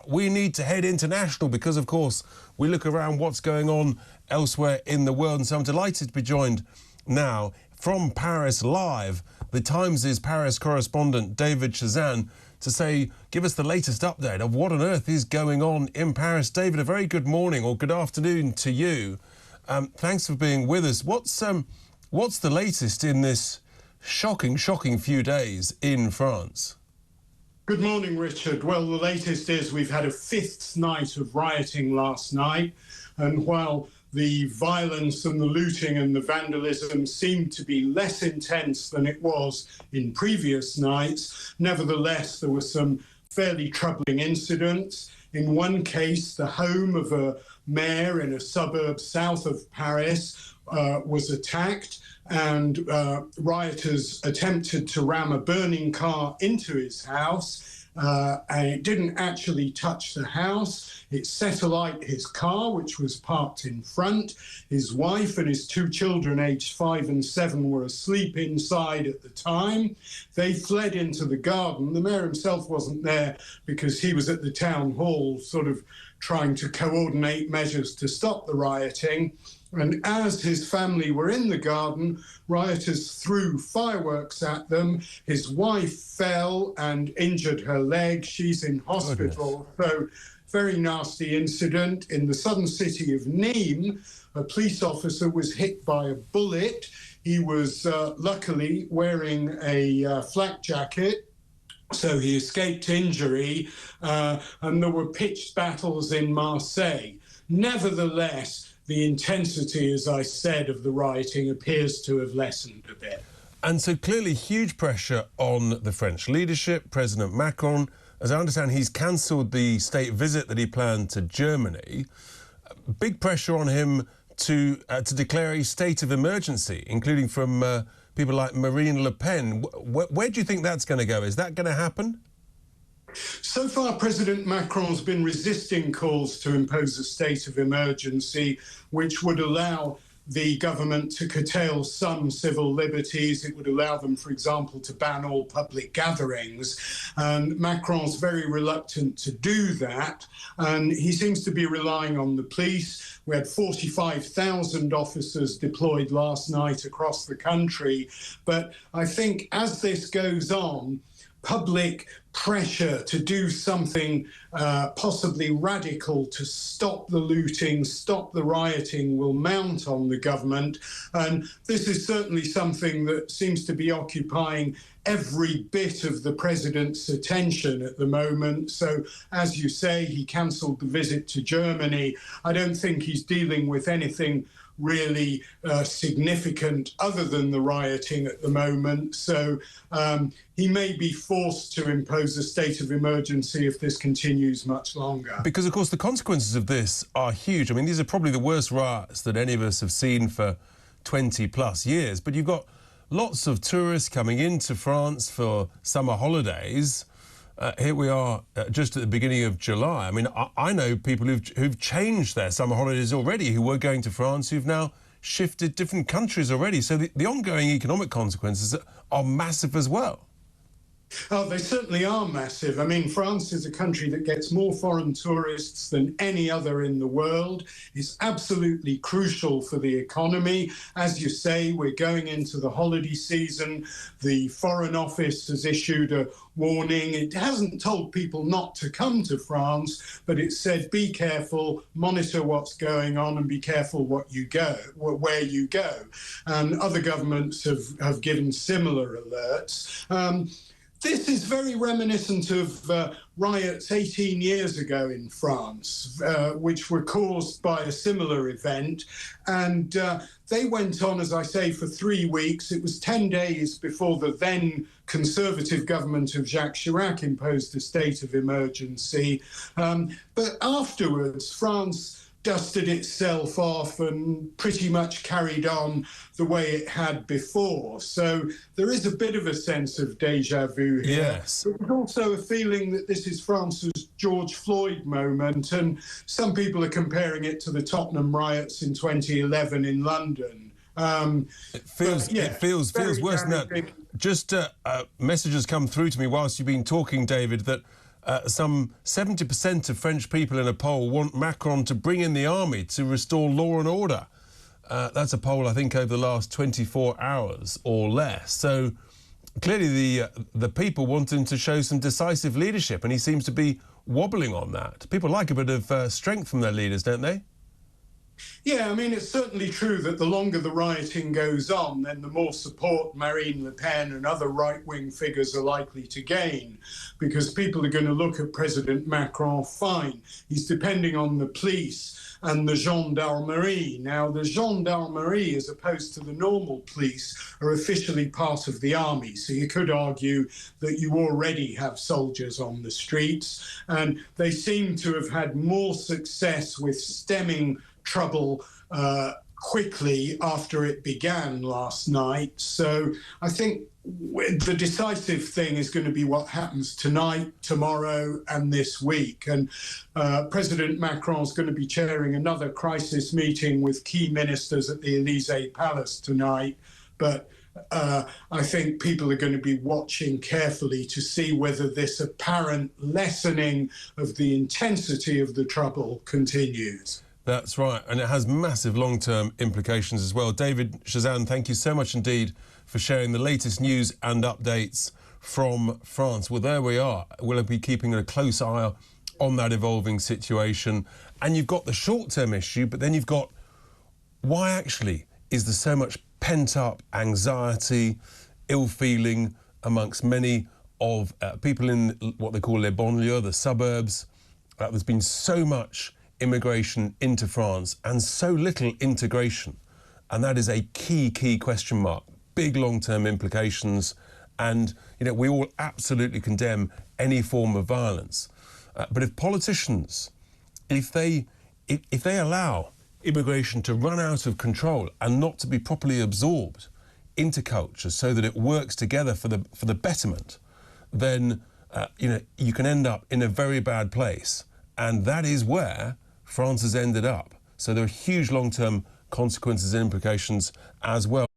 we need to head international because, of course, we look around what's going on elsewhere in the world. And so I'm delighted to be joined now from Paris live, the Times' Paris correspondent, David Chazan, to give us the latest update of what on earth is going on in Paris. David, a very good morning or good afternoon to you. Thanks for being with us. What's the latest in this shocking few days in France? Good morning, Richard. Well, the latest is we've had a fifth night of rioting last night, and while the violence and the looting and the vandalism seemed to be less intense than it was in previous nights, nevertheless, there were some fairly troubling incidents. In one case, the home of a mayor in a suburb south of Paris was attacked, and rioters attempted to ram a burning car into his house, and it didn't actually touch the house. It set alight his car, which was parked in front. His wife and his two children, aged 5 and 7, were asleep inside at the time. They fled into the garden. The mayor himself wasn't there because he was at the town hall sort of trying to coordinate measures to stop the rioting. And as his family were in the garden, rioters threw fireworks at them. His wife fell and injured her leg. She's in hospital. So, very nasty incident. In the southern city of Nîmes, a police officer was hit by a bullet. He was luckily wearing a flak jacket, so he escaped injury, and there were pitched battles in Marseille. Nevertheless, the intensity, as I said, of the rioting appears to have lessened a bit. And so clearly huge pressure on the French leadership. President Macron, as I understand, he's cancelled the state visit that he planned to Germany. Big pressure on him to declare a state of emergency, including from people like Marine Le Pen. Where do you think that's going to go? Is that going to happen? So far, President Macron's been resisting calls to impose a state of emergency, which would allow the government to curtail some civil liberties. It would allow them, for example, to ban all public gatherings. And Macron's very reluctant to do that. And he seems to be relying on the police. We had 45,000 officers deployed last night across the country. But I think as this goes on, public pressure to do something possibly radical to stop the looting, stop the rioting will mount on the government. And this is certainly something that seems to be occupying every bit of the president's attention at the moment. So, as you say, he cancelled the visit to Germany. I don't think he's dealing with anything really significant other than the rioting at the moment. So he may be forced to impose a state of emergency if this continues much longer. Because, of course, the consequences of this are huge. I mean, these are probably the worst riots that any of us have seen for 20-plus years. But you've got lots of tourists coming into France for summer holidays. Here we are just at the beginning of July. I mean, I know people who've changed their summer holidays already, who were going to France, who've now shifted different countries already. So the ongoing economic consequences are massive as well. Oh, they certainly are massive. I mean, France is a country that gets more foreign tourists than any other in the world. It's absolutely crucial for the economy. As you say, we're going into the holiday season. The Foreign Office has issued a warning. It hasn't told people not to come to France, but it said, be careful, monitor what's going on, and be careful where you go. And other governments have given similar alerts. This is very reminiscent of riots 18 years ago in France, which were caused by a similar event. And they went on, as I say, for 3 weeks. It was 10 days before the then Conservative government of Jacques Chirac imposed a state of emergency. But afterwards, France dusted itself off and pretty much carried on the way it had before. So there is a bit of a sense of déjà vu here. Yes. But there's also a feeling that this is France's George Floyd moment, and some people are comparing it to the Tottenham riots in 2011 in London. It feels worse than that. Just messages come through to me whilst you've been talking, David, that some 70% of French people in a poll want Macron to bring in the army to restore law and order. That's a poll, I think, over the last 24 hours or less. So clearly the people want him to show some decisive leadership, and he seems to be wobbling on that. People like a bit of strength from their leaders, don't they? Yeah, I mean, it's certainly true that the longer the rioting goes on, then the more support Marine Le Pen and other right-wing figures are likely to gain, because people are going to look at President Macron, fine, he's depending on the police and the gendarmerie. Now, the gendarmerie, as opposed to the normal police, are officially part of the army. So you could argue that you already have soldiers on the streets, and they seem to have had more success with stemming trouble quickly after it began last night. So I think the decisive thing is going to be what happens tonight, tomorrow, and this week. And President Macron is going to be chairing another crisis meeting with key ministers at the Elysee Palace tonight. But I think people are going to be watching carefully to see whether this apparent lessening of the intensity of the trouble continues. That's right, and it has massive long-term implications as well. David Chazan, thank you so much indeed for sharing the latest news and updates from France. Well, there we are. We'll be keeping a close eye on that evolving situation. And you've got the short-term issue, but then you've got why actually is there so much pent-up anxiety, ill-feeling amongst many of people in what they call les banlieues, the suburbs. There's been so much immigration into France and so little integration, and that is a key question mark. Big long-term implications, and we all absolutely condemn any form of violence. But if politicians, if they allow immigration to run out of control and not to be properly absorbed into culture so that it works together for the betterment, then you can end up in a very bad place, and that is where France has ended up. So there are huge long-term consequences and implications as well.